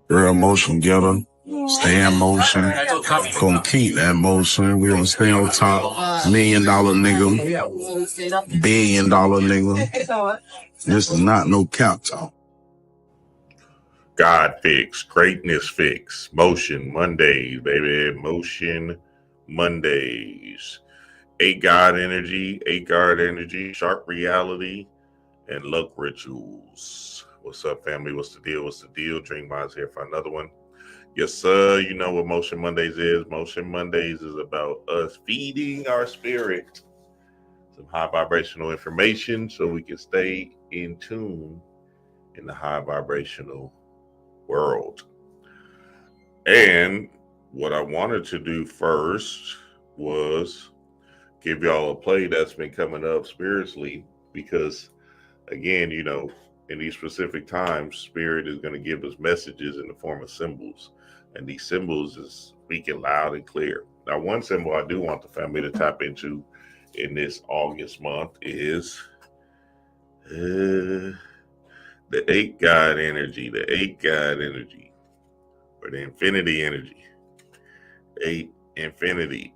Real motion getter. Stay in motion. Gonna keep that motion. We gonna stay on top. $1 million nigga. $1 billion nigga. This is not no cap talk. God fix, greatness fix, motion Mondays, baby, motion Mondays. 8 guard energy, sharp reality, and luck rituals. What's up, family? What's the deal? Dream Minds here for another one. Yes, sir. You know what Motion Mondays is. Motion Mondays is about us feeding our spirit some high vibrational information so we can stay in tune in the high vibrational world. And what I wanted to do first was give y'all a play that's been coming up spiritually, because again, you know, in these specific times, spirit is going to give us messages in the form of symbols, and these symbols is speaking loud and clear. Now, one symbol I do want the family to tap into in this August month is the 8 God energy, or the infinity energy. 8 infinity.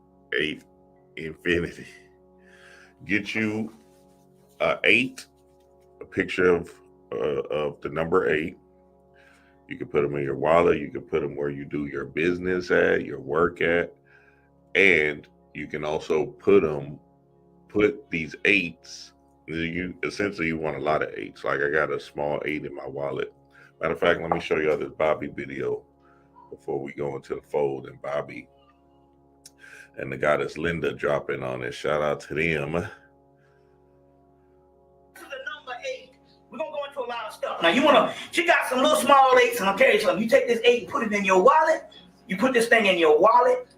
Get you 8, a picture of the number 8. You can put them in your wallet. You can put them where you do your business at, your work at, and you can also put these 8s. You want a lot of 8s. Like I got a small 8 in my wallet. Matter of fact, let me show y'all this Bobby video before we go into the fold, and Bobby and the goddess Linda dropping on it. Shout out to them. To the number 8, we're gonna go into a lot of stuff. Now she got some little small 8s, and I'll tell you something. You take this 8 and put it in your wallet. You put this thing in your wallet,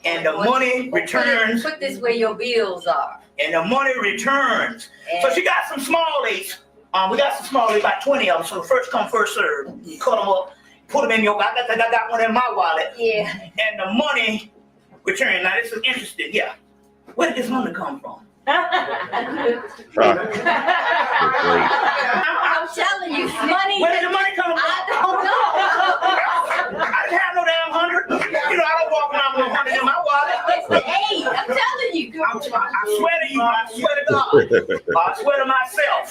and the money returns. Put this where your bills are. And the money returns. So she got some small 8s. We got some small 8s, about 20 of them. So first come, first serve. You cut them up, put them in your wallet. I got one in my wallet. Yeah. And the money return. Now this is interesting. Yeah. Where did this money come from? I'm telling you, money. Where did the money come from? I don't know. I didn't have no damn 100. You know, I don't walk around with 100 in my wallet. It's the 8. I'm telling you. I swear to you. I swear to God. I swear to myself.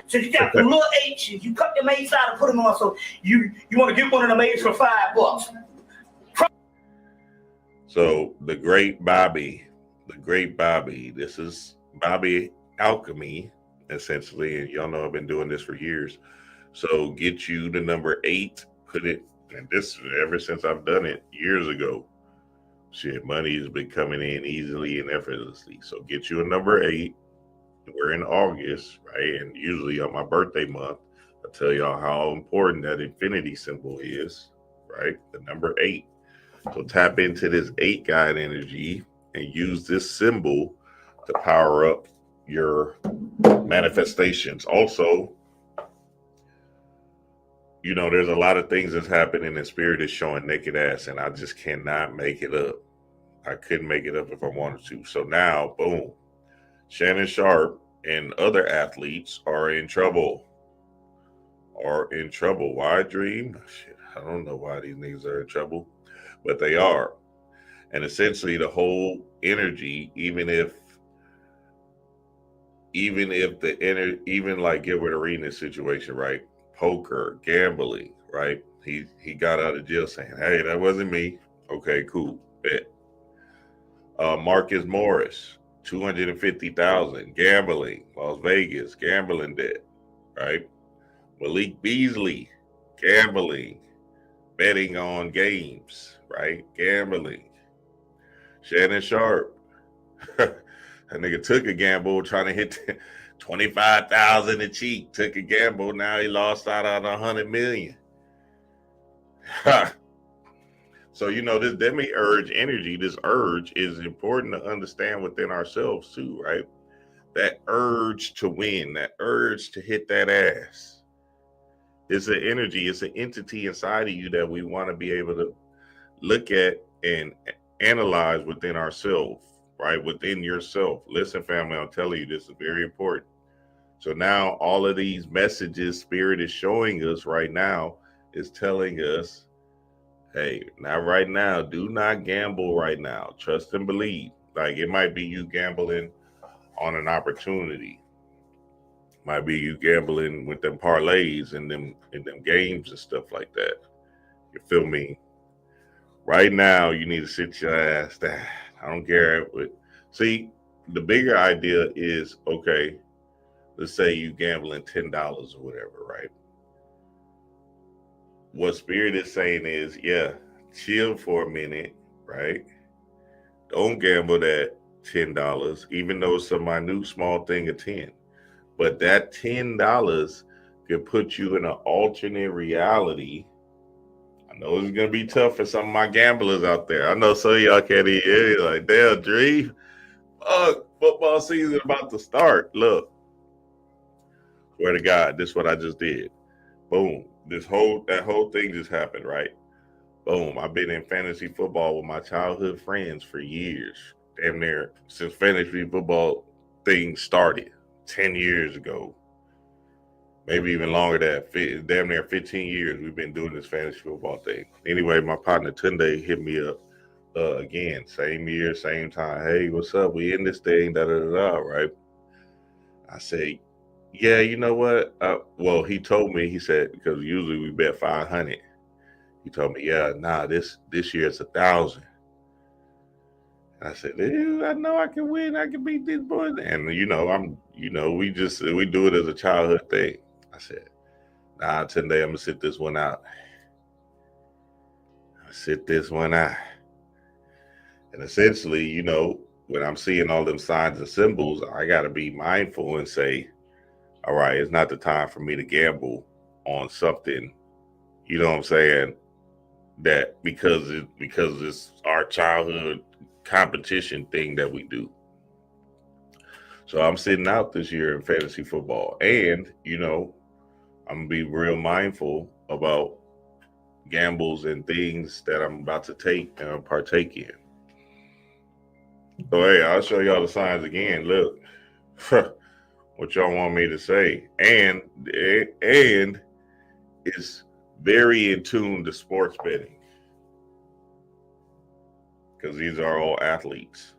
So you got the little 8s. You cut them 8s out and put them on. So you want to get one of them 8s for $5. So the great Bobby, this is Bobby alchemy, essentially, and y'all know I've been doing this for years. So get you the number 8, put it, and this ever since I've done it years ago. Shit, money has been coming in easily and effortlessly. So get you a number 8. We're in August, right? And usually on my birthday month, I tell y'all how important that infinity symbol is, right? The number 8. So tap into this 8 guide energy and use this symbol to power up your manifestations. Also, you know, there's a lot of things that's happening, and spirit is showing naked ass, and I just cannot make it up. I couldn't make it up if I wanted to. So now, boom, Shannon Sharpe and other athletes are in trouble. Why, Dream? Shit, I don't know why these niggas are in trouble, but they are. And essentially the whole energy, even like Gilbert Arenas situation, right? Poker, gambling, right? He got out of jail saying, hey, that wasn't me. Okay, cool, bet. Marcus Morris, $250,000, gambling, Las Vegas, gambling debt, right? Malik Beasley, gambling, betting on games, right? Gambling. Shannon Sharpe, that nigga took a gamble trying to hit 25,000 a cheat. Took a gamble, now he lost out on 100 million. So, you know, this demi-urge energy, this urge is important to understand within ourselves too, right? That urge to win, that urge to hit that ass. It's an energy, it's an entity inside of you that we want to be able to look at and analyze within ourselves, right? Within yourself. Listen, family, I'm telling you, this is very important. So now all of these messages Spirit is showing us right now is telling us, hey, not right now. Do not gamble right now. Trust and believe. Like, it might be you gambling on an opportunity. Might be you gambling with them parlays and them games and stuff like that. You feel me? Right now, you need to sit your ass down. I don't care. But see, the bigger idea is, okay, let's say you gambling $10 or whatever, right? What Spirit is saying is, yeah, chill for a minute, right? Don't gamble that $10, even though it's a minute small thing of 10. But that $10 could put you in an alternate reality. I know it's gonna be tough for some of my gamblers out there. I know some of y'all can't hear it, like, damn, Dream, football season about to start. Look, swear to God, this is what I just did. Boom. That whole thing just happened, right? Boom. I've been in fantasy football with my childhood friends for years. Damn near since fantasy football thing started 10 years ago. Maybe even longer than that. Damn near 15 years we've been doing this fantasy football thing. Anyway, my partner Tunde hit me up again, same year, same time. Hey, what's up? We in this thing, right? I say, yeah, you know what? Well, he told me, he said, because usually we bet 500. He told me, yeah, nah, this year it's 1,000. I said, I know I can win. I can beat these boys. And we do it as a childhood thing. I said, nah, today I'm gonna sit this one out. And essentially, when I'm seeing all them signs and symbols, I gotta be mindful and say, all right, it's not the time for me to gamble on something, you know what I'm saying, that because it's our childhood competition thing that we do. So I'm sitting out this year in fantasy football, and I'm gonna be real mindful about gambles and things that I'm about to take and partake in. So hey, I'll show y'all the signs again. Look, what y'all want me to say, and it's very in tune to sports betting, because these are all athletes.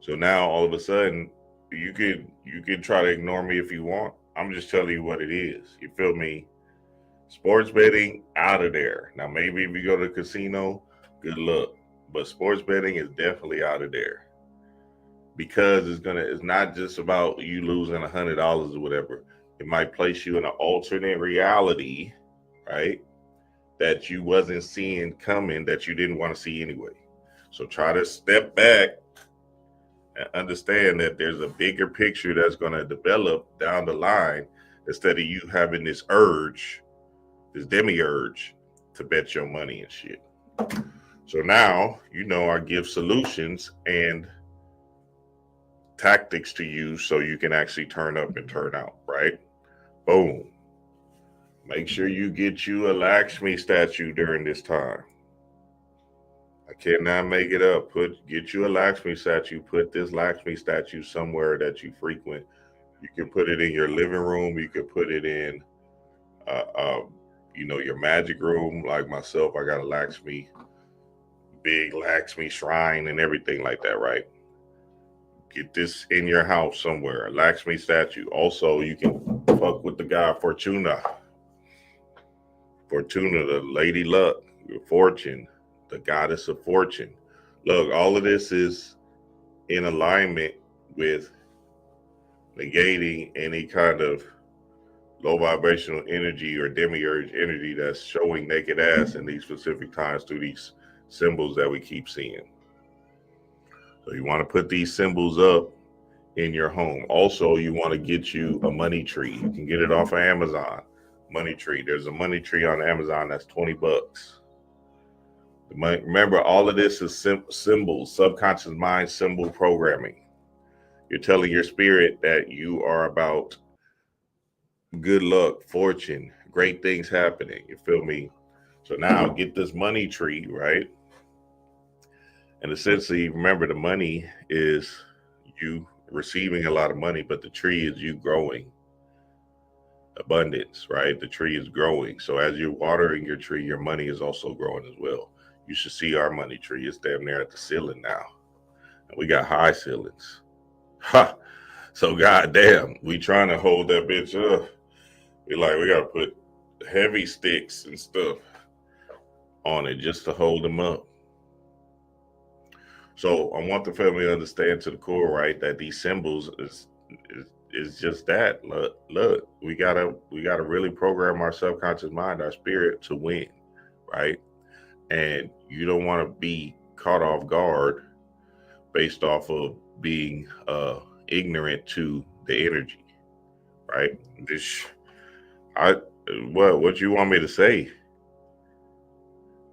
So now all of a sudden, you could try to ignore me if you want. I'm just telling you what it is. You feel me? Sports betting, out of there. Now maybe if you go to the casino, good luck. But sports betting is definitely out of there. Because it's not just about you losing $100 or whatever. It might place you in an alternate reality, right? That you wasn't seeing coming, that you didn't want to see anyway. So try to step back and understand that there's a bigger picture that's going to develop down the line, instead of you having this urge, this demiurge, to bet your money and shit. So now, I give solutions and tactics to use so you can actually turn up and turn out, right? Boom. Make sure you get you a Lakshmi statue during this time. I cannot make it up. Get you a Lakshmi statue. Put this Lakshmi statue somewhere that you frequent. You can put it in your living room. You can put it in, your magic room. Like myself, I got a big Lakshmi shrine and everything like that, right? Get this in your house somewhere. A Lakshmi statue. Also, you can fuck with the god Fortuna. Fortuna, the lady luck, your fortune, the goddess of fortune. Look, all of this is in alignment with negating any kind of low vibrational energy or demiurge energy that's showing naked ass in these specific times through these symbols that we keep seeing. So you want to put these symbols up in your home. Also, you want to get you a money tree. You can get it off of Amazon. Money tree. There's a money tree on Amazon that's $20. Remember, all of this is symbols, subconscious mind symbol programming. You're telling your spirit that you are about good luck, fortune, great things happening. You feel me? So now get this money tree, right? And essentially, remember, the money is you receiving a lot of money, but the tree is you growing. abundance, right? The tree is growing. So as you're watering your tree, your money is also growing as well. You should see our money tree. It's damn near at the ceiling now. And we got high ceilings. Ha! So goddamn, we trying to hold that bitch up. We gotta put heavy sticks and stuff on it just to hold them up. So I want the family to understand to the core, right, that these symbols is just that. Look, we gotta really program our subconscious mind, our spirit to win, right? And you don't want to be caught off guard based off of being ignorant to the energy, right? What you want me to say?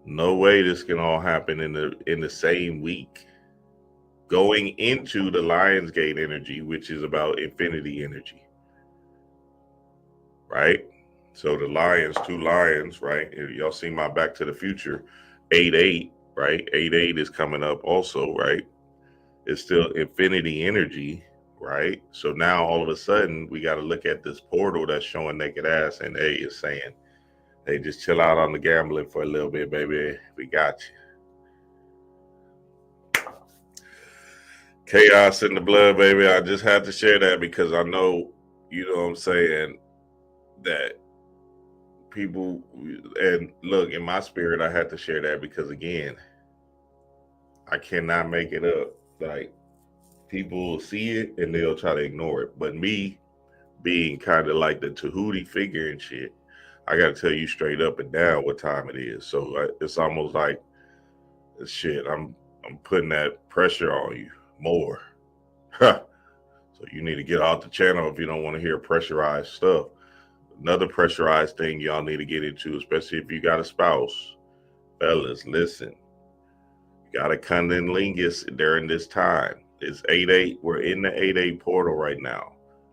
No way this can all happen in the same week. Going into the Lionsgate energy, which is about infinity energy, right? So the lions, 2 lions, right? Y'all see my Back to the Future, 8-8, right? 8-8 is coming up also, right? It's still infinity energy, right? So now all of a sudden we got to look at this portal that's showing naked ass, and A is saying, hey, just chill out on the gambling for a little bit, baby. We got you. Chaos in the blood, baby. I just had to share that because I know, you know what I'm saying, that people, and look, in my spirit, I had to share that because, again, I cannot make it up. Like, people will see it and they'll try to ignore it. But me being kind of like the Tahuti figure and shit, I got to tell you straight up and down what time it is. So it's almost like, shit, I'm putting that pressure on you more. So you need to get off the channel if you don't want to hear pressurized stuff. Another pressurized thing y'all need to get into, especially if you got a spouse. Fellas, listen. You got a cunnilingus during this time. It's 8-8. We're in the 8-8 portal right now.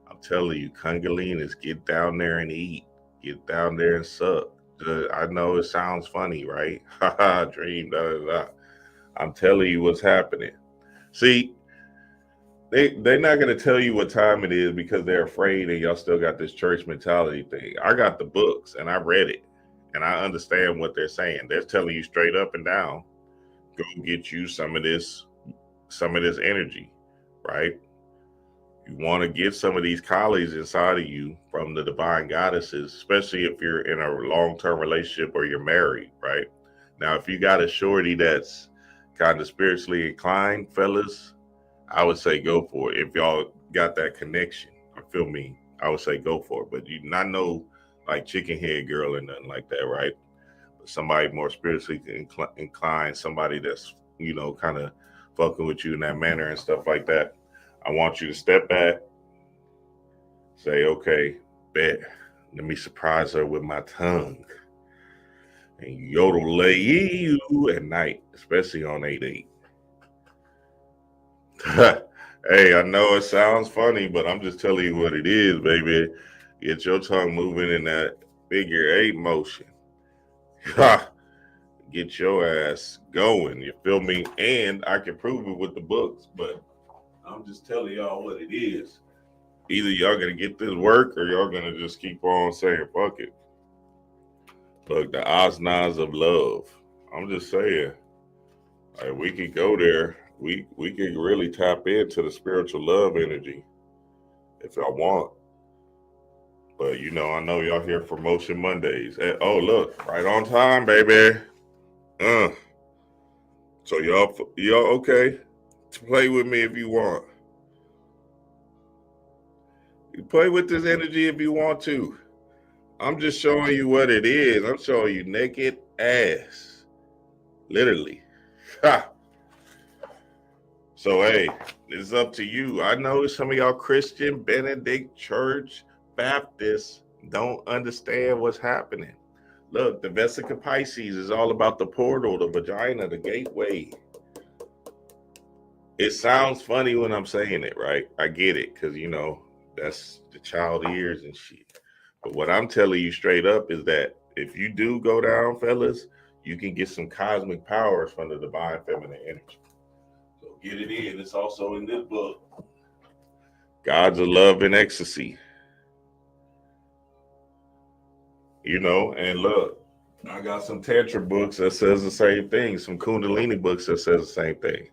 I'm telling you, Kungalinians, get down there and eat. Get down there and suck. I know it sounds funny, right? Haha, dream, da da da. I'm telling you what's happening. See, they're not going to tell you what time it is because they're afraid, and y'all still got this church mentality thing. I got the books and I read it and I understand what they're saying. They're telling you straight up and down, go get you some of this energy, right? You want to get some of these colleagues inside of you from the divine goddesses, especially if you're in a long-term relationship or you're married, right? Now, if you got a shorty that's kind of spiritually inclined, fellas, I would say go for it. If y'all got that connection, or feel me, I would say go for it. But you not know like chicken head girl or nothing like that, right? But somebody more spiritually inclined, somebody that's, you know, kind of fucking with you in that manner and stuff like that. I want you to step back, say, okay, bet. Let me surprise her with my tongue. And yodel lay you at night, especially on 8-8. Hey, I know it sounds funny, but I'm just telling you what it is, baby. Get your tongue moving in that figure 8 motion. Get your ass going, you feel me? And I can prove it with the books, but I'm just telling y'all what it is. Either y'all gonna get this work or y'all gonna just keep on saying fuck it. Look, the asnas of love. I'm just saying, like, we could go there. We could really tap into the spiritual love energy if y'all want. But you know, I know y'all here for Motion Mondays. And, oh, look, right on time, baby. So y'all okay? Play with me if you want. You play with this energy if you want to. I'm just showing you what it is. I'm showing you naked ass. Literally. Ha. So, hey, it's up to you. I know some of y'all Christian, Benedict, Church, Baptists don't understand what's happening. Look, the Vesica Pisces is all about the portal, the vagina, the gateway. It sounds funny when I'm saying it, right? I get it, because, you know, that's the child ears and shit. But what I'm telling you straight up is that if you do go down, fellas, you can get some cosmic powers from the divine feminine energy. So get it in. It's also in this book, Gods of Love and Ecstasy. you know, and look, I got some Tantra books that says the same thing, some Kundalini books that says the same thing.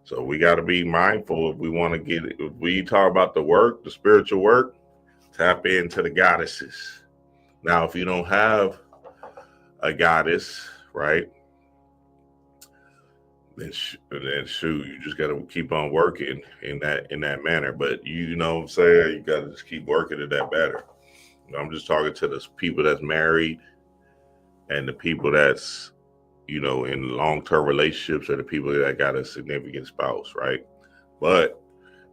So we got to be mindful if we want to get it. If we talk about the work, the spiritual work, tap into the goddesses. Now, if you don't have a goddess, right, then shoot, you just got to keep on working in that manner. But you know what I'm saying? You got to just keep working at that better. I'm just talking to the people that's married and the people that's, you know, in long-term relationships, or the people that got a significant spouse, right? But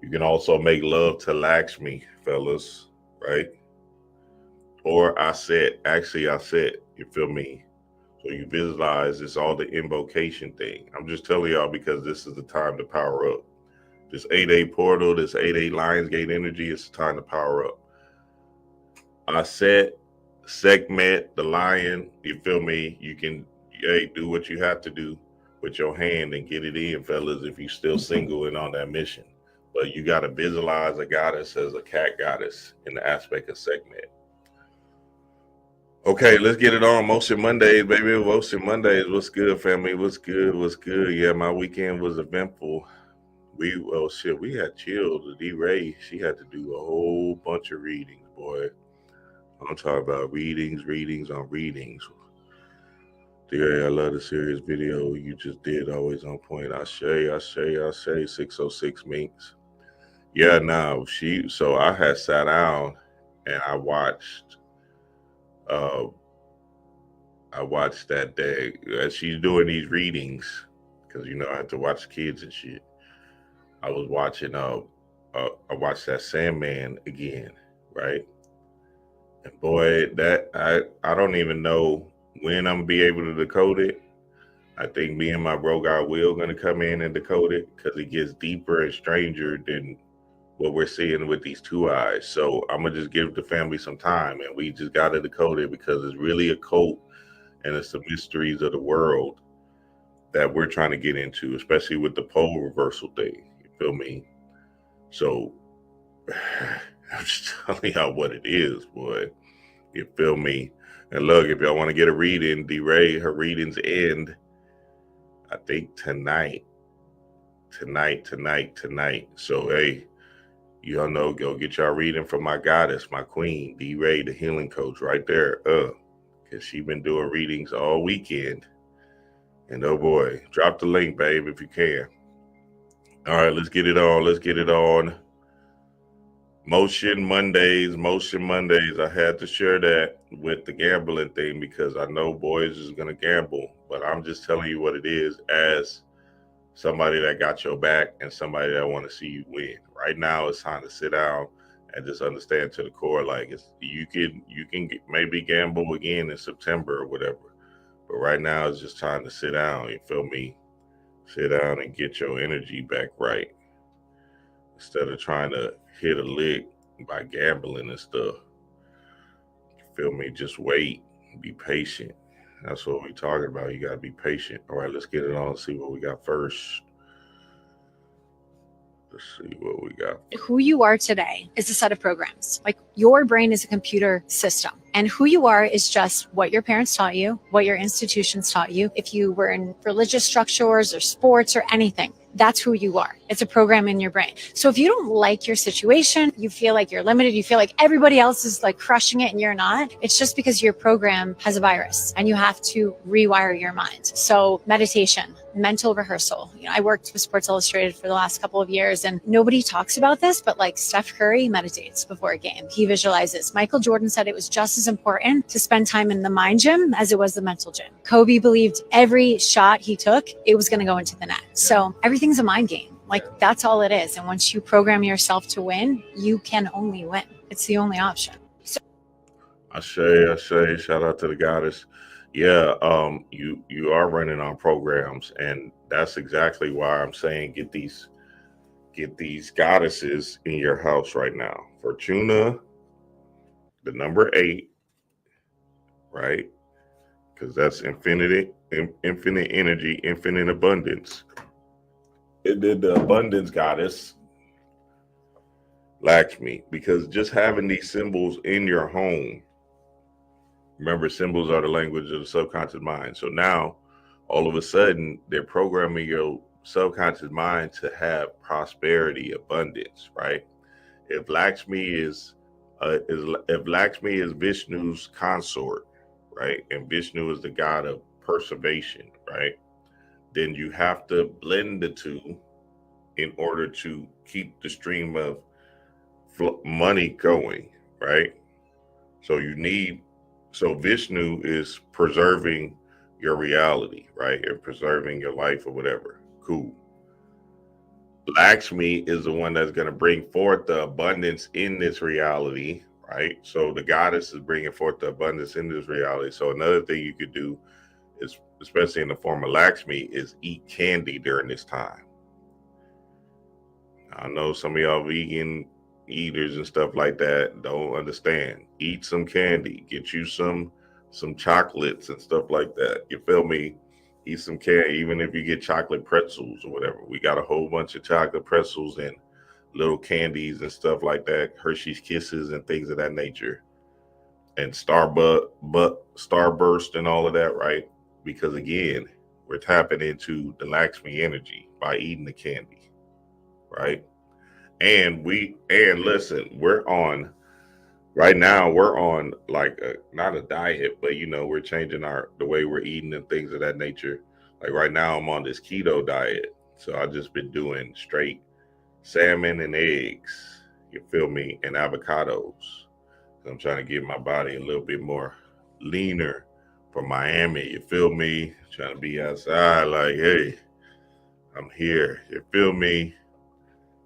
you can also make love to Lakshmi, fellas, right? Or I said, you feel me? So you visualize it's all the invocation thing. I'm just telling y'all because this is the time to power up. This 8-8 portal, this 8-8 Lionsgate energy, it's the time to power up. I said, segment the lion, you feel me? You can do what you have to do with your hand and get it in, fellas, if you're still single and on that mission. But you got to visualize a goddess as a cat goddess in the aspect of segment. Okay, let's get it on. Motion Mondays, baby. Motion Mondays. What's good, family? What's good? What's good? Yeah, my weekend was eventful. We had chilled. D-Ray, she had to do a whole bunch of readings, boy. I'm talking about readings on readings. D-Ray, I love the serious video you just did. Always on point. I say 606 minks. Yeah, no, so I had sat down and I watched that day as she's doing these readings, because you know I have to watch kids and shit. I was watching I watched that Sandman again, right? And boy, that I don't even know when I'm gonna be able to decode it. I think me and my bro God Will gonna come in and decode it, because it gets deeper and stranger than what we're seeing with these two eyes. So I'm gonna just give the family some time, and we just gotta decode it, because it's really occult and it's the mysteries of the world that we're trying to get into, especially with the pole reversal thing. You feel me? So I'm just telling y'all what it is, boy. You feel me? And look, if y'all want to get a reading, D-Ray, her readings end, I think tonight. So, hey, y'all know, go get y'all reading from my goddess, my queen, D-Ray, the healing coach, right there. Because she been doing readings all weekend. And oh boy, drop the link, babe, if you can. All right, let's get it on. Motion Mondays. I had to share that with the gambling thing, because I know boys is going to gamble, but I'm just telling you what it is as somebody that got your back and somebody that want to see you win. Right now, it's time to sit down and just understand to the core, like you can maybe gamble again in September or whatever, but right now it's just time to sit down. You feel me? Sit down and get your energy back right, instead of trying to hit a lick by gambling and stuff. You feel me? Just wait. Be patient. That's what we're talking about. You got to be patient. All right, let's get it on. See what we got first. Let's see what we got. Who you are today is a set of programs. Like, your brain is a computer system. And who you are is just what your parents taught you, what your institutions taught you. If you were in religious structures or sports or anything, that's who you are. It's a program in your brain. So if you don't like your situation, you feel like you're limited, you feel like everybody else is like crushing it and you're not, it's just because your program has a virus and you have to rewire your mind. So meditation, mental rehearsal. You know, I worked with Sports Illustrated for the last couple of years, and nobody talks about this, but like Steph Curry meditates before a game. He visualizes. Michael Jordan said it was just as important to spend time in the mind gym as it was the mental gym. Kobe believed every shot he took, it was going to go into the net. So everything's a mind game. Like, that's all it is. And once you program yourself to win, you can only win. It's the only option. So I say, shout out to the goddess. Yeah, you are running on programs, and that's exactly why I'm saying get these goddesses in your house right now. Fortuna, the number 8, right? Because that's infinite energy, infinite abundance. It did the abundance goddess, Lakshmi, because just having these symbols in your home Remember, symbols are the language of the subconscious mind. So now, all of a sudden, they're programming your subconscious mind to have prosperity, abundance, right? If Lakshmi if Lakshmi is Vishnu's consort, right, and Vishnu is the god of preservation, right, then you have to blend the two in order to keep the stream of money going, right? So Vishnu is preserving your reality, right, and preserving your life or whatever. Cool. Lakshmi is the one that's going to bring forth the abundance in this reality, right? So the goddess is bringing forth the abundance in this reality. So another thing you could do is, especially in the form of Lakshmi, is eat candy during this time. I know some of y'all vegan eaters and stuff like that don't understand. Eat some candy, get you some chocolates and stuff like that. You feel me? Eat some candy, even if you get chocolate pretzels or whatever. We got a whole bunch of chocolate pretzels and little candies and stuff like that, Hershey's Kisses and things of that nature, and Starburst and all of that, right? Because again, we're tapping into the Lakshmi energy by eating the candy, right? And listen, we're on like not a diet, but we're changing the way we're eating and things of that nature. Like right now I'm on this keto diet. So I just been doing straight salmon and eggs, you feel me, and avocados. So I'm trying to get my body a little bit more leaner for Miami, you feel me? Trying to be outside like, hey, I'm here, you feel me?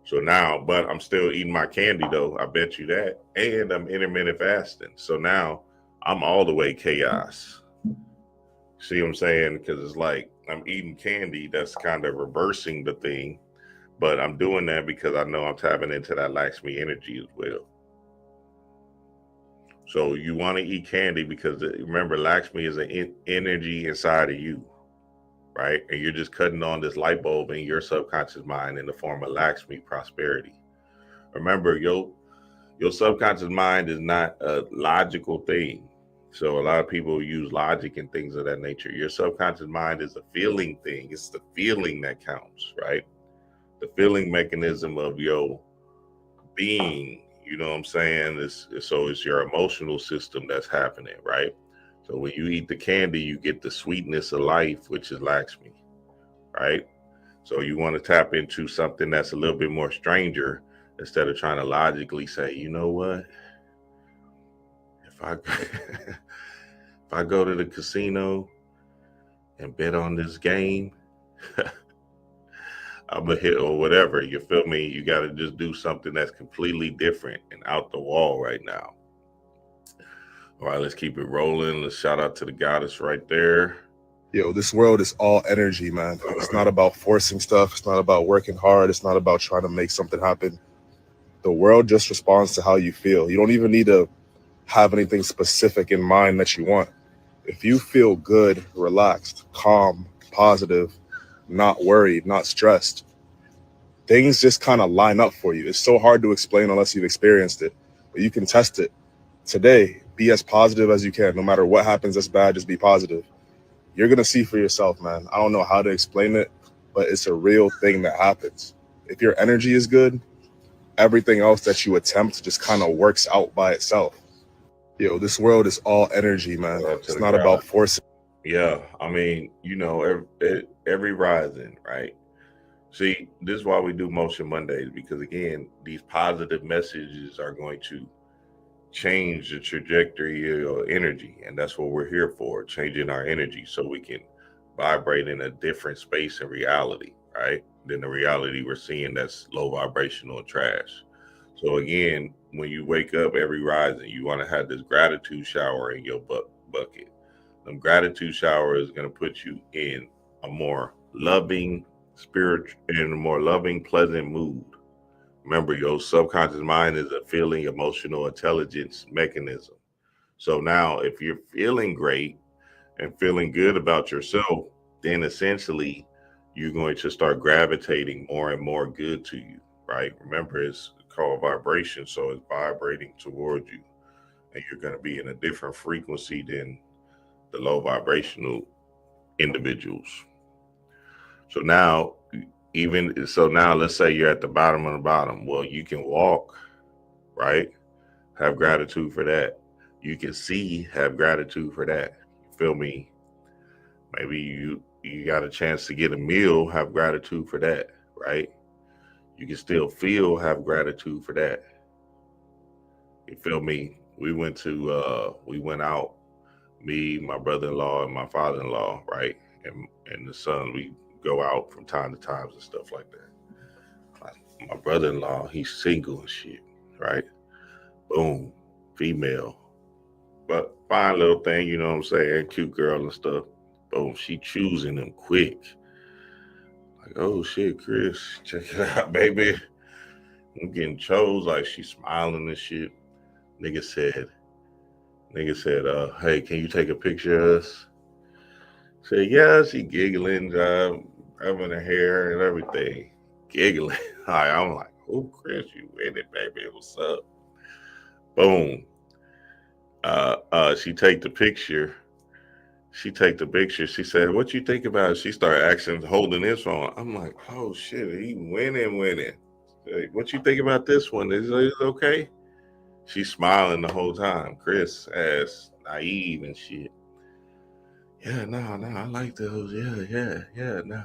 So now, but I'm still eating my candy though, I bet you that. And I'm intermittent fasting. So now I'm all the way chaos. See what I'm saying? Because it's like I'm eating candy that's kind of reversing the thing. But I'm doing that because I know I'm tapping into that Lakshmi energy as well. So you want to eat candy because remember, Lakshmi is an energy inside of you, right? And you're just cutting on this light bulb in your subconscious mind in the form of Lakshmi prosperity. Remember, your subconscious mind is not a logical thing. So a lot of people use logic and things of that nature. Your subconscious mind is a feeling thing. It's the feeling that counts, right? The feeling mechanism of your being, you know what I'm saying? So it's your emotional system that's happening, right? So when you eat the candy, you get the sweetness of life, which is Lakshmi, right? So you want to tap into something that's a little bit more stranger instead of trying to logically say, you know what? If I go to the casino and bet on this game, I'm a hit or whatever. You feel me? You got to just do something that's completely different and out the wall right now. All right, let's keep it rolling. Let's shout out to the goddess right there. Yo, this world is all energy, man. It's not about forcing stuff. It's not about working hard. It's not about trying to make something happen. The world just responds to how you feel. You don't even need to have anything specific in mind that you want. If you feel good, relaxed, calm, positive, not worried, not stressed, things just kind of line up for you. It's so hard to explain unless you've experienced it, but you can test it. Today, be as positive as you can. No matter what happens that's bad, just be positive. You're going to see for yourself, man. I don't know how to explain it, but it's a real thing that happens. If your energy is good, everything else that you attempt just kind of works out by itself. Yo, this world is all energy, man. It's not about forcing. Yeah, I mean, every rising, right? See, this is why we do Motion Mondays, because again, these positive messages are going to change the trajectory of your energy, and that's what we're here for, changing our energy so we can vibrate in a different space and reality, right, than the reality we're seeing that's low vibrational and trash. So again, when you wake up every rising, you want to have this gratitude shower in your bucket. The gratitude shower is going to put you in a more loving spirit, in a more loving, pleasant mood. Remember, your subconscious mind is a feeling, emotional intelligence mechanism. So now if you're feeling great and feeling good about yourself, then essentially you're going to start gravitating more and more good to you, right? Remember, it's called vibration, so it's vibrating towards you. and you're going to be in a different frequency than the low vibrational individuals. So now, let's say you're at the bottom of the bottom. Well, you can walk, right? Have gratitude for that. You can see, have gratitude for that. You feel me? Maybe you got a chance to get a meal, have gratitude for that, right? You can still feel, have gratitude for that. You feel me? We went out, me, my brother-in-law, and my father-in-law, right? And the son, we go out from time to time and stuff like that. My brother-in-law, he's single and shit, right? Boom, female. But fine little thing, you know what I'm saying? Cute girl and stuff. Boom, she choosing them quick. Like, oh shit, Chris, check it out, baby. I'm getting chose, like she smiling and shit. Nigga said, hey, can you take a picture of us? Said, yeah, she giggling, rubbing her hair and everything. Giggling. I'm like, oh, Chris, you with it, baby. What's up? Boom. She take the picture. She said, what you think about it? She started asking, holding this phone. I'm like, oh shit, he winning. Hey, what you think about this one? Is it okay? She's smiling the whole time. Chris ass naive and shit. Yeah, no, I like those. Yeah, no.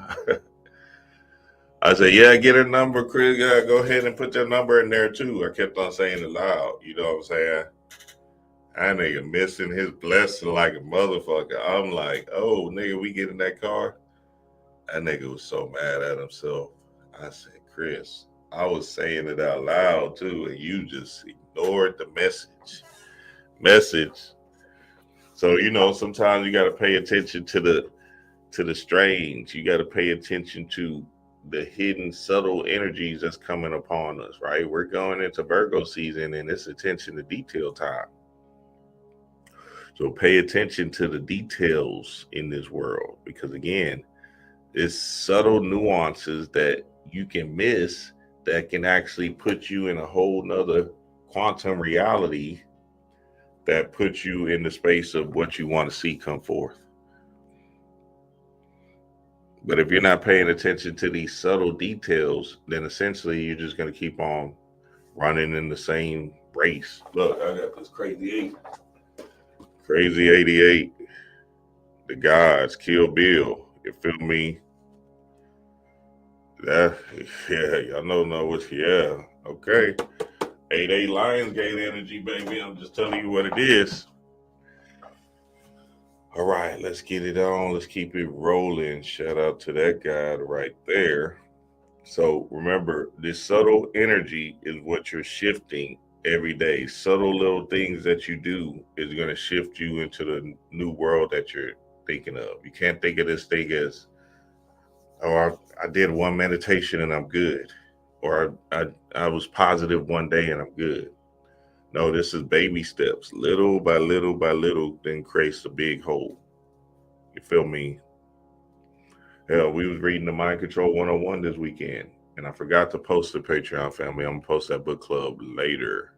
I said, yeah, get her number, Chris. Yeah, go ahead and put your number in there too. I kept on saying it loud. You know what I'm saying? That nigga missing his blessing like a motherfucker. I'm like, oh, nigga, we get in that car. That nigga was so mad at himself. I said, Chris, I was saying it out loud too, and you just ignored the message. So, you know, sometimes you got to pay attention to the strange. You got to pay attention to the hidden, subtle energies that's coming upon us, right? We're going into Virgo season, and it's attention to detail time. So pay attention to the details in this world, because again, it's subtle nuances that you can miss that can actually put you in a whole nother quantum reality that puts you in the space of what you want to see come forth. But if you're not paying attention to these subtle details, then essentially you're just going to keep on running in the same race. Look, I got this crazy 88, the gods, Kill Bill. You feel me? That, yeah, y'all know what's, yeah, okay. 88 Lionsgate energy, baby. I'm just telling you what it is. All right, let's get it on. Let's keep it rolling. Shout out to that guy right there. So remember, this subtle energy is what you're shifting every day. Subtle little things that you do is going to shift you into the new world that you're thinking of. You can't think of this thing as, oh, I did one meditation and I'm good. Or I was positive one day and I'm good. No, this is baby steps. Little by little by little, then creates a big hole. You feel me? Hell, we was reading the Mind Control 101 this weekend, and I forgot to post the Patreon family. I'm going to post that book club later.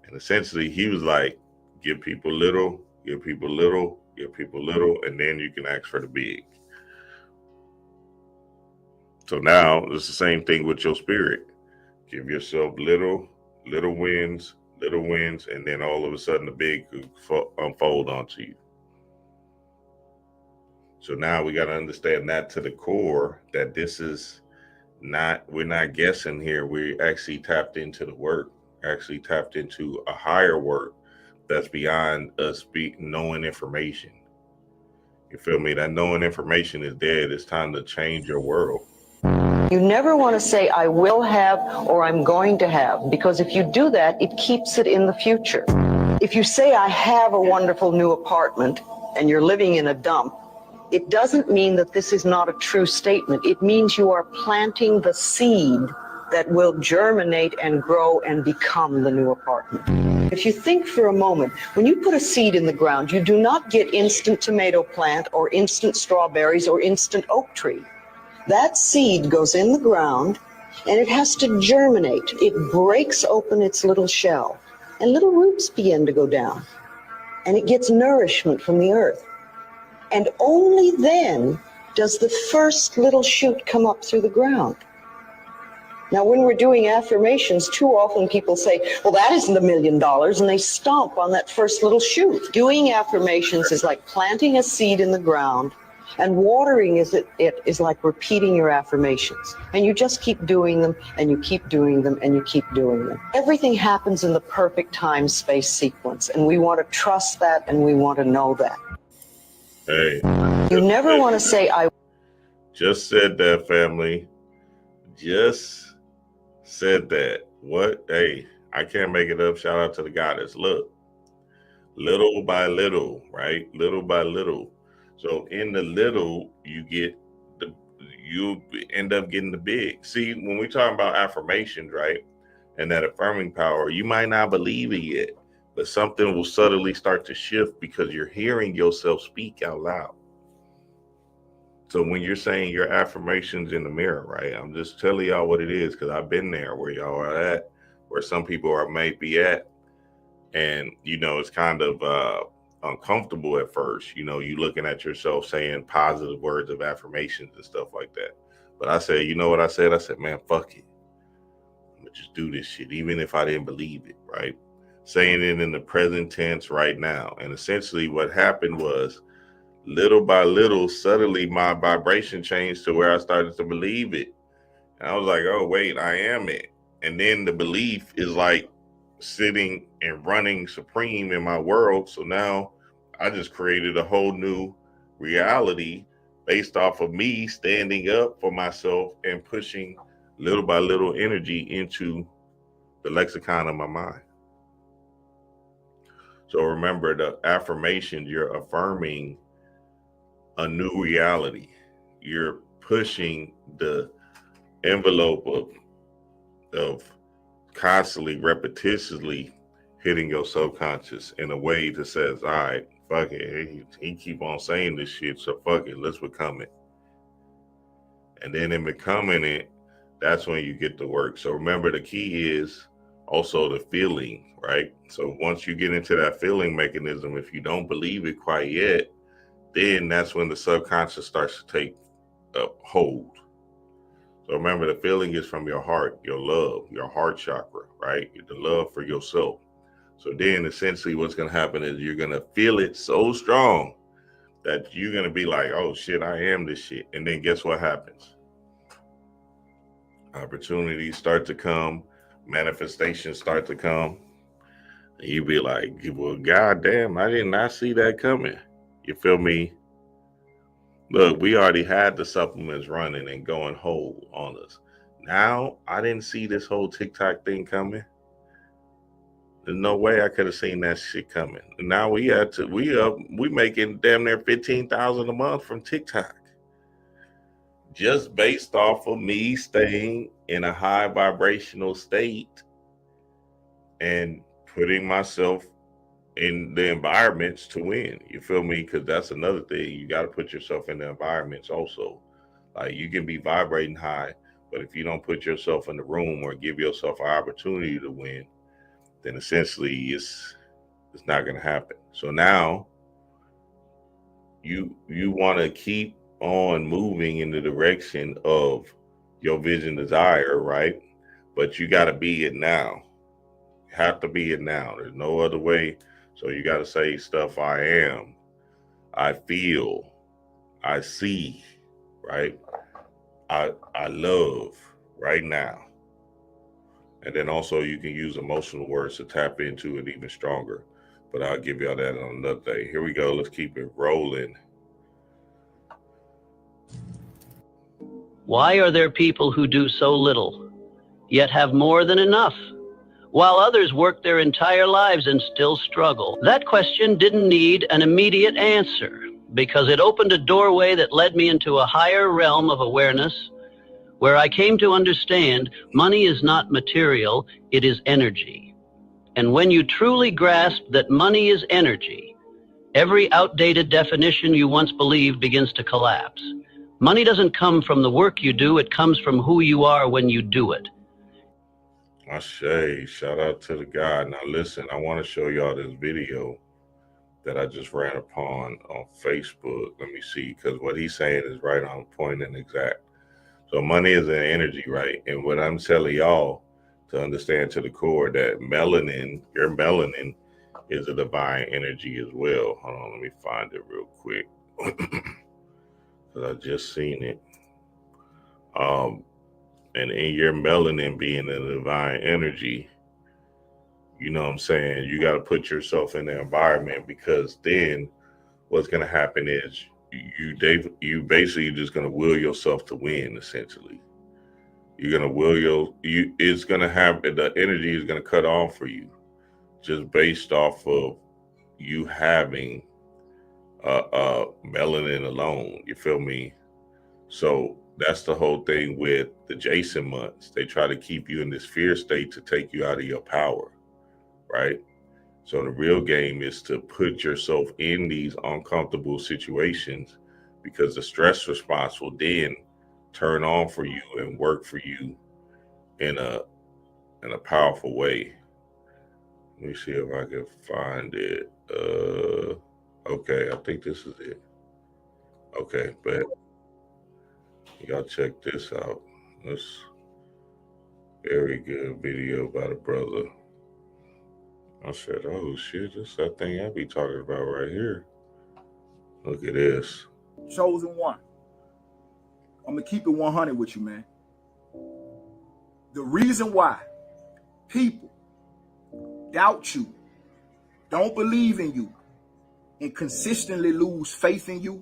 And essentially, he was like, give people little, give people little, give people little, and then you can ask for the big. So now it's the same thing with your spirit. Give yourself little wins, and then all of a sudden the big could unfold onto you. So now we got to understand that to the core, that this is not, we're not guessing here. We actually tapped into the work, actually tapped into a higher work that's beyond us knowing information. You feel me? That knowing information is dead. It's time to change your world. You never want to say, I will have or I'm going to have, because if you do that, it keeps it in the future. If you say, I have a wonderful new apartment and you're living in a dump, it doesn't mean that this is not a true statement. It means you are planting the seed that will germinate and grow and become the new apartment. If you think for a moment, when you put a seed in the ground, you do not get instant tomato plant or instant strawberries or instant oak tree. That seed goes in the ground and it has to germinate. It breaks open its little shell. and little roots begin to go down. And it gets nourishment from the earth. And only then does the first little shoot come up through the ground. Now, when we're doing affirmations, too often people say, well, that isn't $1 million, and they stomp on that first little shoot. Doing affirmations is like planting a seed in the ground, and watering it is like repeating your affirmations. And you just keep doing them, and you keep doing them, and you keep doing them. Everything happens in the perfect time-space sequence, and we want to trust that, and we want to know that. Hey. You never want to say, I just said that, family. Just said that. What? Hey, I can't make it up. Shout out to the goddess. Look, little by little, right? Little by little. So in the little, you end up getting the big. See, when we talk about affirmations, right, and that affirming power, you might not believe it yet, but something will subtly start to shift because you're hearing yourself speak out loud. So when you're saying your affirmations in the mirror, right, I'm just telling y'all what it is, because I've been there where y'all are at, where some people are may be at. And, you know, it's kind of uncomfortable at first. You know, you looking at yourself saying positive words of affirmations and stuff like that. But I said, you know what I said? I said, man, fuck it. I'm going to just do this shit, even if I didn't believe it, right? Saying it in the present tense right now. And essentially what happened was, little by little, suddenly my vibration changed to where I started to believe it. And I was like, oh, wait, I am it. And then the belief is like sitting and running supreme in my world. So now I just created a whole new reality based off of me standing up for myself and pushing little by little energy into the lexicon of my mind. So remember, the affirmation, you're affirming a new reality. You're pushing the envelope of constantly, repetitiously hitting your subconscious in a way that says, all right, fuck it. He keep on saying this shit, so fuck it, let's become it. And then in becoming it, that's when you get to work. So remember, the key is also the feeling, right? So once you get into that feeling mechanism, if you don't believe it quite yet, then that's when the subconscious starts to take hold. So remember, the feeling is from your heart, your love, your heart chakra, right? The love for yourself. So then essentially what's going to happen is you're going to feel it so strong that you're going to be like, oh shit, I am this shit. And then guess what happens? Opportunities start to come, manifestations start to come. And you be like, well, goddamn, I did not see that coming. You feel me? Look, we already had the supplements running and going whole on us. Now, I didn't see this whole TikTok thing coming. There's no way I could have seen that shit coming. And now we making damn near $15,000 a month from TikTok. Just based off of me staying in a high vibrational state and putting myself in the environments to win. You feel me? Because that's another thing. You got to put yourself in the environments also. Like, you can be vibrating high, but if you don't put yourself in the room or give yourself an opportunity to win, then essentially it's not going to happen. So now you want to keep on moving in the direction of your vision desire, right? But you got to be it now. You have to be it now. There's no other way. So you got to say stuff: I am, I feel, I see, right? I love right now. And then also you can use emotional words to tap into it even stronger. But I'll give y'all that on another day. Here we go. Let's keep it rolling. Why are there people who do so little, yet have more than enough, while others work their entire lives and still struggle? That question didn't need an immediate answer, because it opened a doorway that led me into a higher realm of awareness, where I came to understand money is not material, it is energy. And when you truly grasp that money is energy, every outdated definition you once believed begins to collapse. Money doesn't come from the work you do, it comes from who you are when you do it. Ashe, shout out to the God. Now listen, I want to show y'all this video that I just ran upon on Facebook. Let me see, because what he's saying is right on point and exact. So money is an energy, right? And what I'm telling y'all to understand to the core that melanin, your melanin, is a divine energy as well. Hold on, let me find it real quick. Because I just seen it. And in your melanin being a divine energy, you know what I'm saying, you got to put yourself in the environment, because then what's going to happen is you basically just going to will yourself to win, essentially. You're going to will it's going to have, the energy is going to cut off for you just based off of you having melanin alone. You feel me? So that's the whole thing with the Jason months. They try to keep you in this fear state to take you out of your power, right? So the real game is to put yourself in these uncomfortable situations, because the stress response will then turn on for you and work for you in a powerful way. Let me see if I can find it. Okay, I think this is it. Okay, but y'all check this out. This very good video by the brother. I said, oh shit, this is that thing I be talking about right here. Look at this. Chosen one. I'm gonna keep it 100 with you, man. The reason why people doubt you, don't believe in you, and consistently lose faith in you,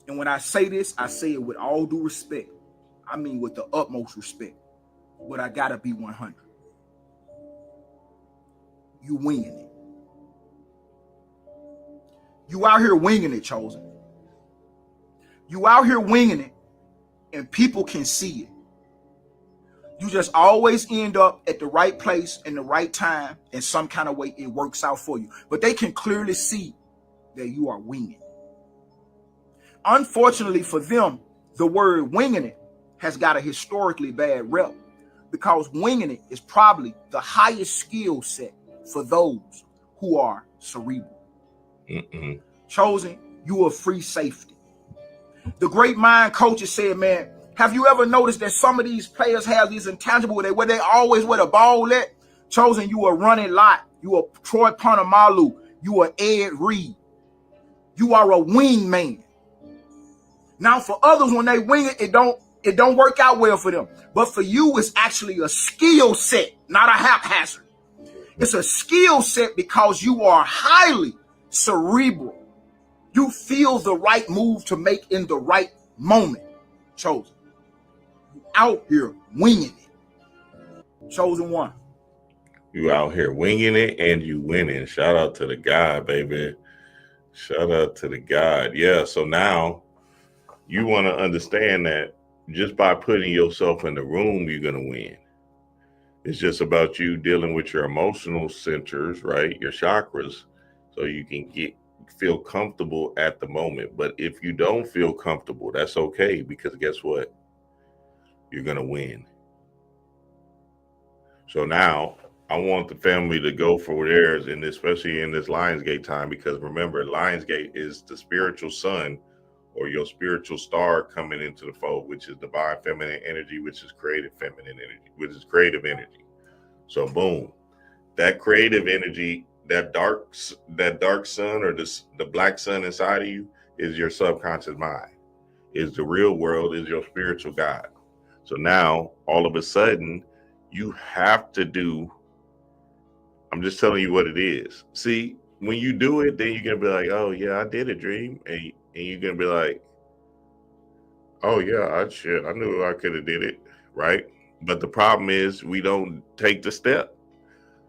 and when I say this, I say it with all due respect. I mean with the utmost respect. But I gotta be 100. You winging it. You out here winging it, Chosen. You out here winging it, and people can see it. You just always end up at the right place in the right time. In some kind of way, it works out for you. But they can clearly see that you are winging. Unfortunately for them, the word winging it has got a historically bad rep, because winging it is probably the highest skill set for those who are cerebral. Chosen, you are free safety. The great mind coaches said, man, have you ever noticed that some of these players have these intangible where they always where the ball at? Chosen, you are running lot. You are Troy Polamalu. You are Ed Reed. You are a wing man. Now for others, when they wing it, it don't work out well for them. But for you, it's actually a skill set, not a haphazard. It's a skill set because you are highly cerebral. You feel the right move to make in the right moment. Chosen. You out here winging it. Chosen one. You out here winging it and you winning. Shout out to the God, baby. Shout out to the God. Yeah, so now you want to understand that just by putting yourself in the room, you're going to win. It's just about you dealing with your emotional centers, right? Your chakras, so you can feel comfortable at the moment. But if you don't feel comfortable, that's okay, because guess what? You're going to win. So now I want the family to go for theirs, and especially in this Lionsgate time, because remember, Lionsgate is the spiritual sun, or your spiritual star coming into the fold, which is divine feminine energy, which is creative feminine energy, which is creative energy. So boom, that creative energy, that dark sun, or the black sun inside of you, is your subconscious mind, is the real world, is your spiritual God. So now all of a sudden you have to do, I'm just telling you what it is. See, when you do it, then you're going to be like, oh yeah, I did a dream. And you're going to be like, oh yeah, I knew I could have did it, right? But the problem is we don't take the step.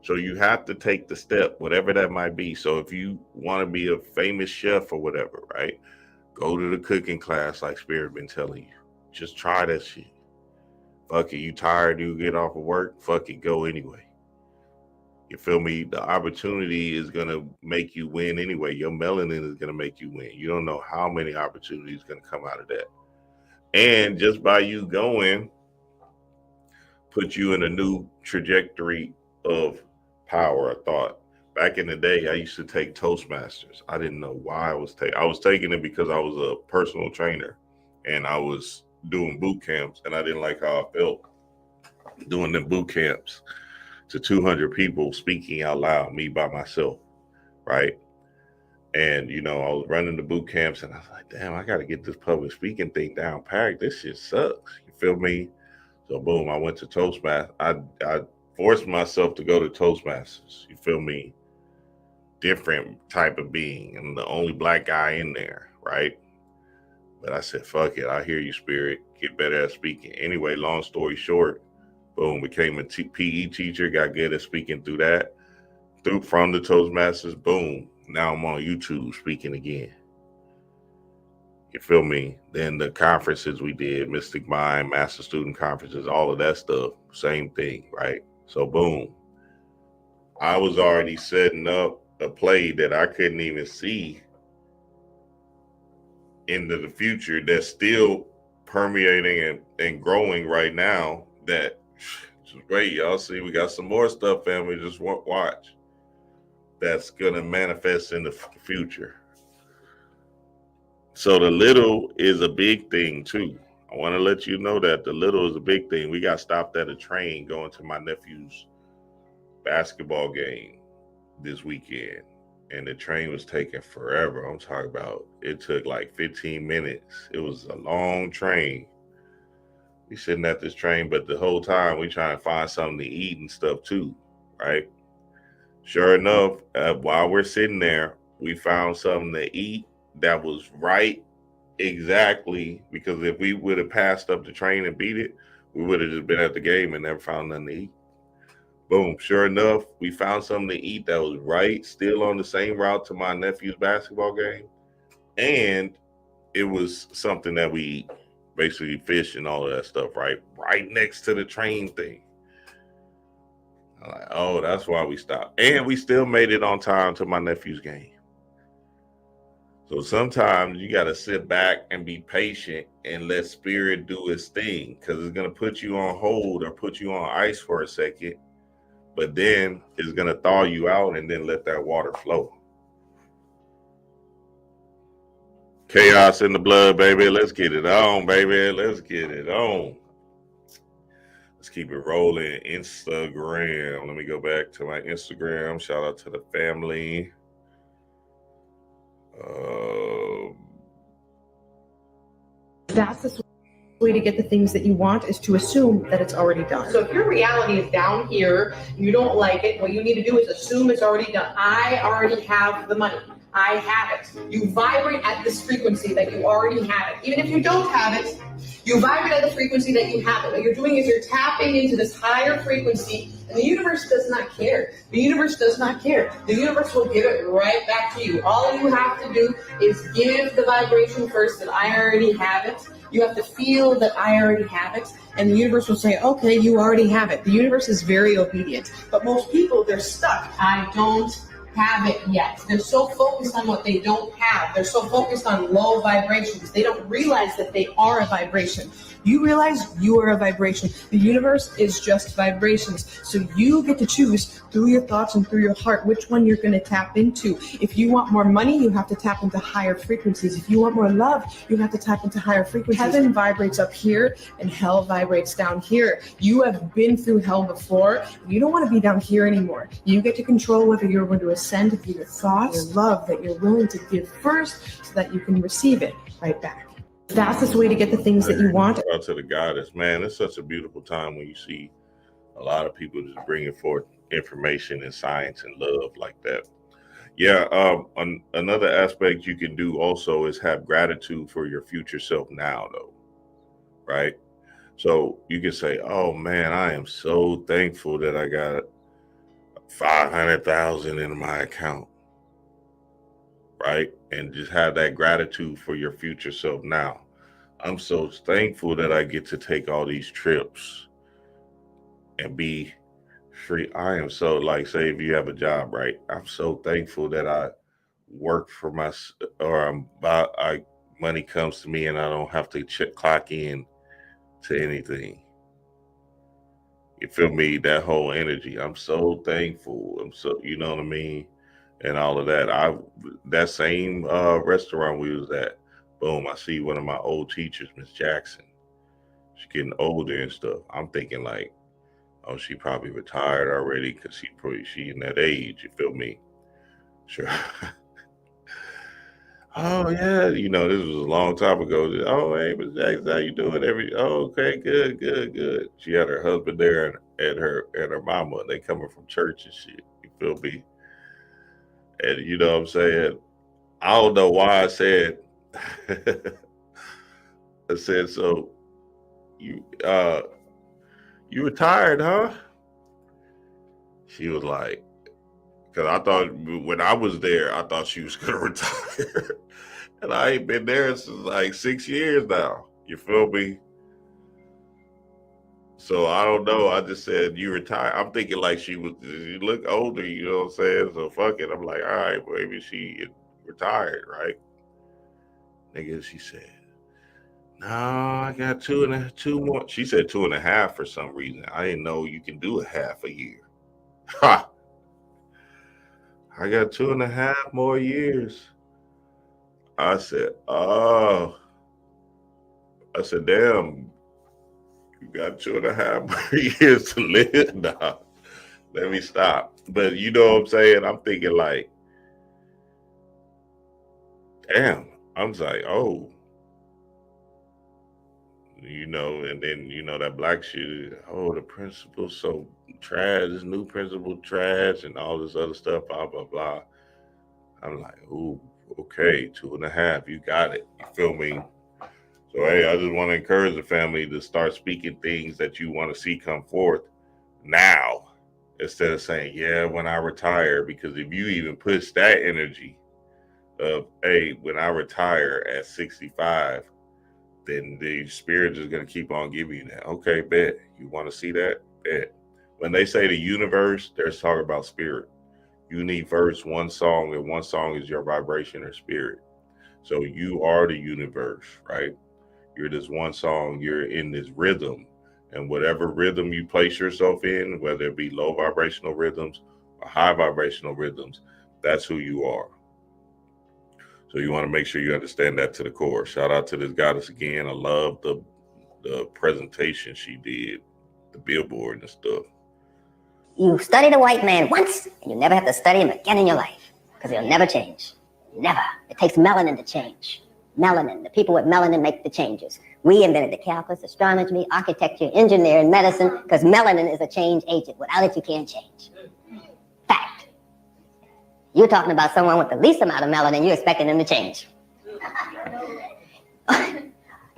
So you have to take the step, whatever that might be. So if you want to be a famous chef or whatever, right? Go to the cooking class like Spirit been telling you. Just try that shit. Fuck it, you tired, you get off of work, fuck it, go anyway. You feel me? The opportunity is going to make you win anyway. Your melanin is going to make you win. You don't know how many opportunities going to come out of that. And just by you going, put you in a new trajectory of power or thought. Back in the day, I used to take Toastmasters. I didn't know why I was taking it because I was a personal trainer and I was doing boot camps, and I didn't like how I felt doing the boot camps to 200 people speaking out loud, me by myself, right? And, you know, I was running the boot camps and I was like, damn, I got to get this public speaking thing down packed. This shit sucks. You feel me? So boom, I went to Toastmasters. I forced myself to go to Toastmasters. You feel me? Different type of being. I'm the only black guy in there, right? But I said, fuck it. I hear you, spirit. Get better at speaking. Anyway, long story short, boom, became a PE teacher, got good at speaking through that. From the Toastmasters, boom. Now I'm on YouTube speaking again. You feel me? Then the conferences we did, Mystic Mind, Master Student Conferences, all of that stuff, same thing, right? So boom. I was already setting up a play that I couldn't even see into the future that's still permeating and growing right now. That just wait, y'all see, we got some more stuff, family. Just watch. That's gonna manifest in the future. So the little is a big thing too. I want to let you know that the little is a big thing. We got stopped at a train going to my nephew's basketball game this weekend, and the train was taking forever. I'm talking about it took like 15 minutes. It was a long train. We sitting at this train, but the whole time we trying to find something to eat and stuff too, right? Sure enough, while we're sitting there, we found something to eat that was right exactly, because if we would have passed up the train and beat it, we would have just been at the game and never found nothing to eat. Boom, sure enough, we found something to eat that was right, still on the same route to my nephew's basketball game. And it was something that we eat, basically fish and all of that stuff, right next to the train thing. I'm like, oh, that's why we stopped. And we still made it on time to my nephew's game. So sometimes you got to sit back and be patient and let spirit do its thing, because it's going to put you on hold or put you on ice for a second, but then it's going to thaw you out and then let that water flow. Chaos in the blood, baby. Let's get it on, baby. Let's get it on. Let's keep it rolling. Instagram. Let me go back to my Instagram. Shout out to the family. That's the way to get the things that you want, is to assume that it's already done. So if your reality is down here, you don't like it, what you need to do is assume it's already done. I already have the money. I have it. You vibrate at this frequency that you already have it. Even if you don't have it, you vibrate at the frequency that you have it. What you're doing is you're tapping into this higher frequency, and the universe does not care. The universe does not care. The universe will give it right back to you. All you have to do is give the vibration first that I already have it. You have to feel that I already have it, and the universe will say, okay, you already have it. The universe is very obedient, but most people, they're stuck. I don't have it yet. They're so focused on what they don't have. They're so focused on low vibrations. They don't realize that they are a vibration. You realize you are a vibration. The universe is just vibrations. So you get to choose through your thoughts and through your heart which one you're going to tap into. If you want more money, you have to tap into higher frequencies. If you want more love, you have to tap into higher frequencies. Heaven vibrates up here and hell vibrates down here. You have been through hell before. You don't want to be down here anymore. You get to control whether you're going to ascend through your thoughts, your love that you're willing to give first, so that you can receive it right back. Fastest way to get the things that you want. Shout out to the goddess, man. It's such a beautiful time when you see a lot of people just bringing forth information and science and love like that. Yeah. Another aspect you can do also is have gratitude for your future self now, though. Right. So you can say, oh man, I am so thankful that I got 500,000 in my account. Right. And just have that gratitude for your future self now. I'm so thankful that I get to take all these trips and be free. I am so, like, say if you have a job, right? I'm so thankful that I work for my, or money comes to me and I don't have to clock in to anything. You feel me? That whole energy. I'm so thankful. I'm so, you know what I mean? And all of that. That same restaurant we was at, boom, I see one of my old teachers, Miss Jackson. She's getting older and stuff. I'm thinking like, oh, she probably retired already because she in that age, you feel me? Sure. Oh yeah, you know, this was a long time ago. Oh, hey, Miss Jackson, how you doing? Okay, good, good, good. She had her husband there and her mama. They coming from church and shit. You feel me? And you know what I'm saying? I don't know why I said I said, so you you retired, huh? She was like, because I thought when I was there, I thought she was gonna retire. And I ain't been there since like 6 years now. You feel me? So I don't know. I just said you retired. I'm thinking like she look older, you know what I'm saying? So fuck it. I'm like, all right, maybe she retired, right? Nigga, she said, no, I got two more. She said 2.5 for some reason. I didn't know you can do a half a year. Ha! I got 2.5 more years. I said, oh. I said, damn, you got 2.5 more years to live now. Let me stop. But you know what I'm saying? I'm thinking like, damn. I was like, oh. You know, and then, you know, that black shit, oh, the principal so trash, this new principal trash and all this other stuff, blah, blah, blah. I'm like, ooh, okay, 2.5, you got it. You feel me? So, hey, I just want to encourage the family to start speaking things that you want to see come forth now, instead of saying, yeah, when I retire, because if you even push that energy of, hey, when I retire at 65, then the spirit is going to keep on giving you that. Okay, bet. You want to see that? Bet. When they say the universe, they're talking about spirit. Universe, one song, and one song is your vibration or spirit. So you are the universe, right? You're this one song, you're in this rhythm. And whatever rhythm you place yourself in, whether it be low vibrational rhythms or high vibrational rhythms, that's who you are. So you want to make sure you understand that to the core. Shout out to this goddess again. I love the presentation she did, the billboard and stuff. You study the white man once, and you never have to study him again in your life, because he'll never change. Never. It takes melanin to change. Melanin. The people with melanin make the changes. We invented the calculus, astronomy, architecture, engineering, medicine, because melanin is a change agent. Without it, you can't change. Fact. You're talking about someone with the least amount of melanin, you're expecting them to change.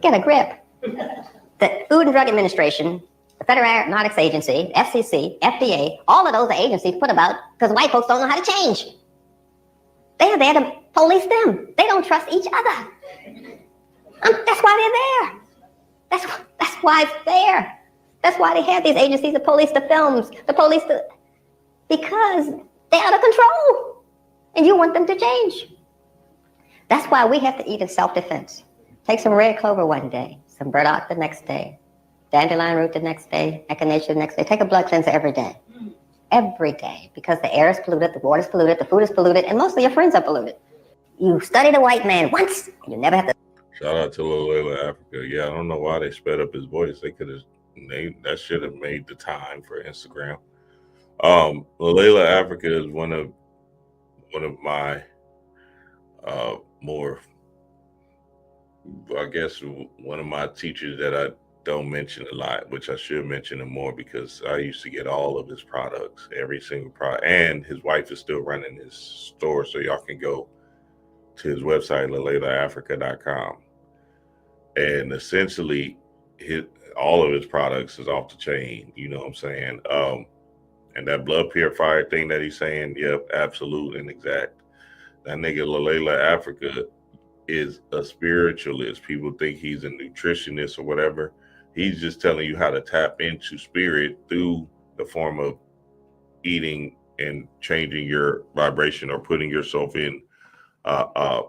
Get a grip. The Food and Drug Administration, the Federal Aeronautics Agency, FCC, FDA, all of those are agencies put about because white folks don't know how to change. They are there to police them. They don't trust each other. That's why they're there. That's why it's there. That's why they have these agencies to police the films, because they're out of control. And you want them to change. That's why we have to eat in self-defense. Take some red clover one day, some burdock the next day, dandelion root the next day, echinacea the next day. Take a blood cleanser every day. Every day. Because the air is polluted, the water is polluted, the food is polluted, and most of your friends are polluted. You study the white man once, and you never have to. Shout out to Layla Africa. Yeah, I don't know why they sped up his voice. They could have, that should have made the time for Instagram. Layla Africa is one of my more, I guess, one of my teachers that I don't mention a lot, which I should mention him more, because I used to get all of his products, every single product, and his wife is still running his store, so y'all can go to his website, lalelaafrica.com, and essentially all of his products is off the chain, you know what I'm saying? And that blood purifier thing that he's saying, yep, absolute and exact. That nigga Layla Africa is a spiritualist. People think he's a nutritionist or whatever. He's just telling you how to tap into spirit through the form of eating and changing your vibration, or putting yourself in a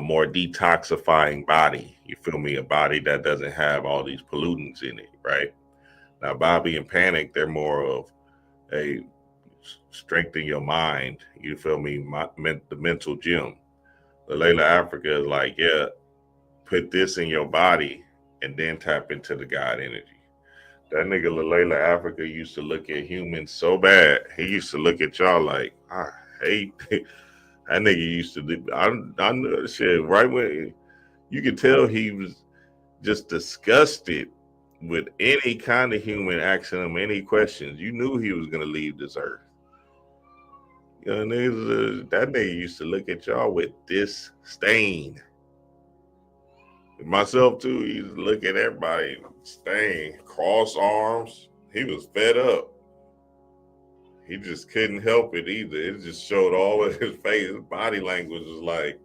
more detoxifying body. You feel me? A body that doesn't have all these pollutants in it, right? Now, Bobby and Panic, they're more of a strengthen your mind. You feel me? The mental gym. The Layla Africa is like, yeah, put this in your body and then tap into the God energy. That nigga Layla Africa used to look at humans so bad. He used to look at y'all like, I hate that nigga used to do. I know shit right when you could tell he was just disgusted with any kind of human asking him any questions. You knew he was gonna leave this earth. You know, niggas, that nigga used to look at y'all with disdain. Myself too, he used to look at everybody, disdain, cross arms. He was fed up. He just couldn't help it either. It just showed all of his face. His body language was like,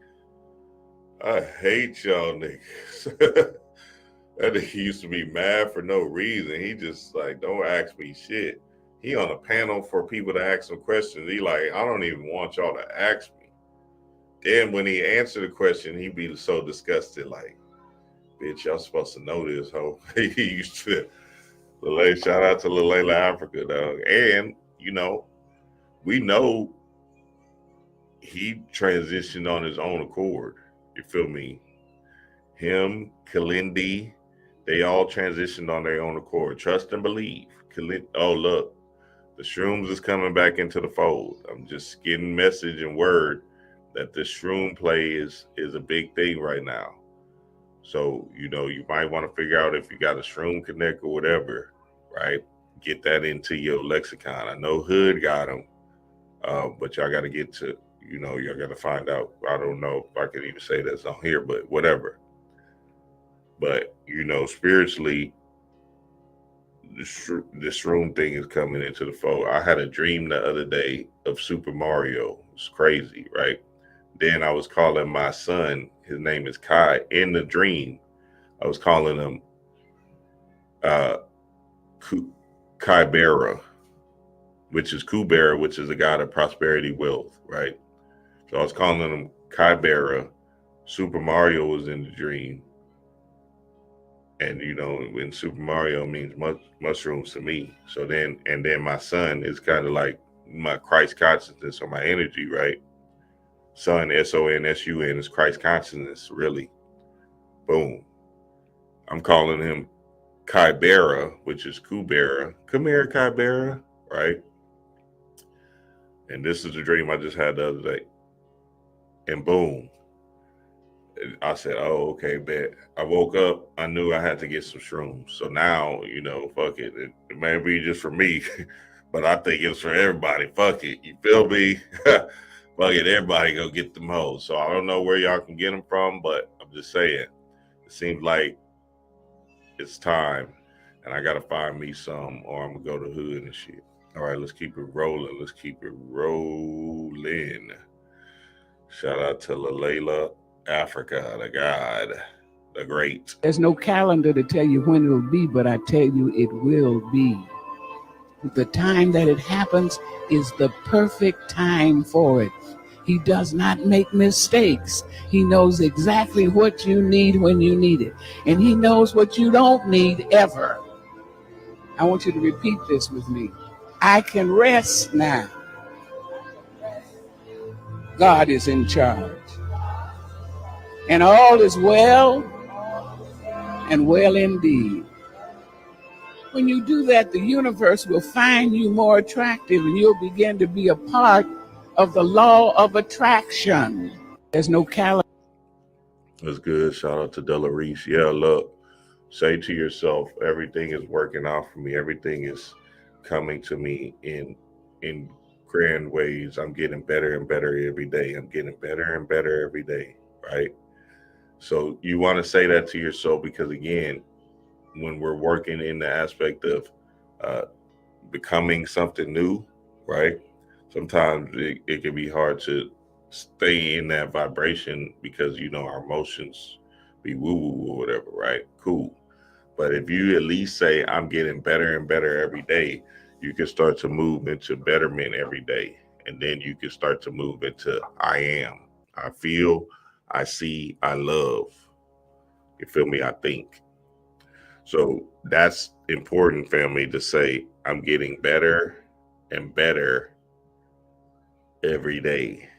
I hate y'all niggas. That nigga used to be mad for no reason. He just like, don't ask me shit. He on a panel for people to ask him questions. He like, I don't even want y'all to ask me. Then when he answered the question, he'd be so disgusted, like, bitch, y'all supposed to know this, ho. He used to, shout out to Layla Africa, dog. And, you know, we know he transitioned on his own accord. You feel me? Him, Kalindi, they all transitioned on their own accord. Trust and believe. Oh, look, the shrooms is coming back into the fold. I'm just getting message and word that the shroom play is a big thing right now. So, you know, you might want to figure out if you got a shroom connect or whatever, right? Get that into your lexicon. I know Hood got them, but y'all got to get to, you know, y'all got to find out. I don't know if I could even say that's on here, but whatever. But, you know, spiritually, this room thing is coming into the fold. I had a dream the other day of Super Mario. It's crazy, right? Then I was calling my son, his name is Kai, in the dream. I was calling him Kybera, which is Kubera, which is a god of prosperity, wealth, right? So I was calling him Kybera. Super Mario was in the dream. And, you know, when Super Mario means mushrooms to me. So then, and then my son is kind of like my Christ consciousness or my energy, right? Son, S-O-N-S-U-N, is Christ consciousness, really. Boom. I'm calling him Kybera, which is Kubera. Come here, Kybera, right? And this is the dream I just had the other day. And boom. I said, oh, okay, bet. I woke up, I knew I had to get some shrooms. So now, you know, fuck it. It may be just for me, but I think it's for everybody. Fuck it. You feel me? Fuck it, everybody go get them hoes. So I don't know where y'all can get them from, but I'm just saying, it seems like it's time, and I got to find me some, or I'm going to go to Hood and shit. All right, let's keep it rolling. Let's keep it rolling. Shout out to Layla Africa, the God, the great. There's no calendar to tell you when it'll be, but I tell you it will be. The time that it happens is the perfect time for it. He does not make mistakes. He knows exactly what you need when you need it. And he knows what you don't need ever. I want you to repeat this with me. I can rest now. God is in charge. And all is well, and well indeed. When you do that, the universe will find you more attractive, and you'll begin to be a part of the law of attraction. There's no calendar. That's good. Shout out to Della Reese. Yeah, look, say to yourself, everything is working out for me. Everything is coming to me in grand ways. I'm getting better and better every day. I'm getting better and better every day, right? So you want to say that to yourself because, again, when we're working in the aspect of becoming something new, right? Sometimes it can be hard to stay in that vibration because, you know, our emotions be woo-woo or whatever, right? Cool. But if you at least say, I'm getting better and better every day, you can start to move into betterment every day. And then you can start to move into I am, I feel, I see, I love. You feel me? I think. So that's important, family, to say I'm getting better and better every day.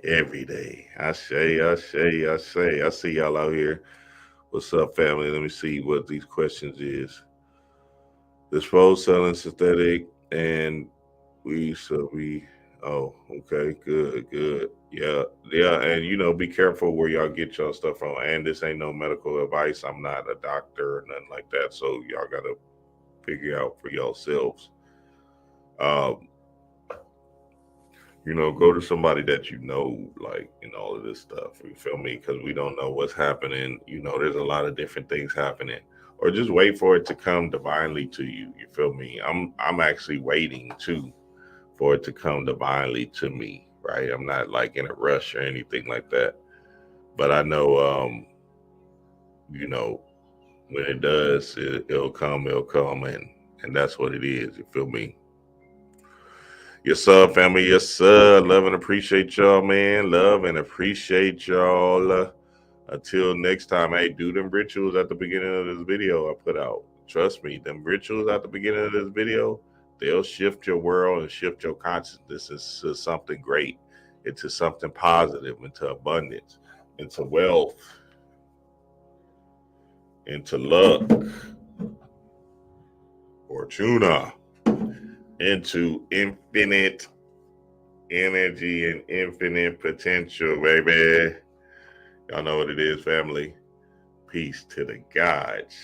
Every day. I say. I see y'all out here. What's up, family? Let me see what these questions is. Disposed, selling, synthetic, and we oh, okay, good. Yeah, and be careful where y'all get y'all stuff from. And this ain't no medical advice. I'm not a doctor or nothing like that. So y'all gotta figure out for yourselves. Go to somebody that like in all of this stuff. You feel me? Because we don't know what's happening. There's a lot of different things happening. Or just wait for it to come divinely to you. You feel me? I'm actually waiting too for it to come divinely to me, right? I'm not like in a rush or anything like that. But I know when it does, it'll come, and that's what it is. You feel me? Yes, sir, family. Yes, sir. Love and appreciate y'all, man. Love and appreciate y'all. Until next time, hey, do them rituals at the beginning of this video I put out. Trust me, them rituals at the beginning of this video, they'll shift your world and shift your consciousness into something great, into something positive, into abundance, into wealth, into luck, fortuna, into infinite energy and infinite potential, baby. Y'all know what it is, family. Peace to the gods.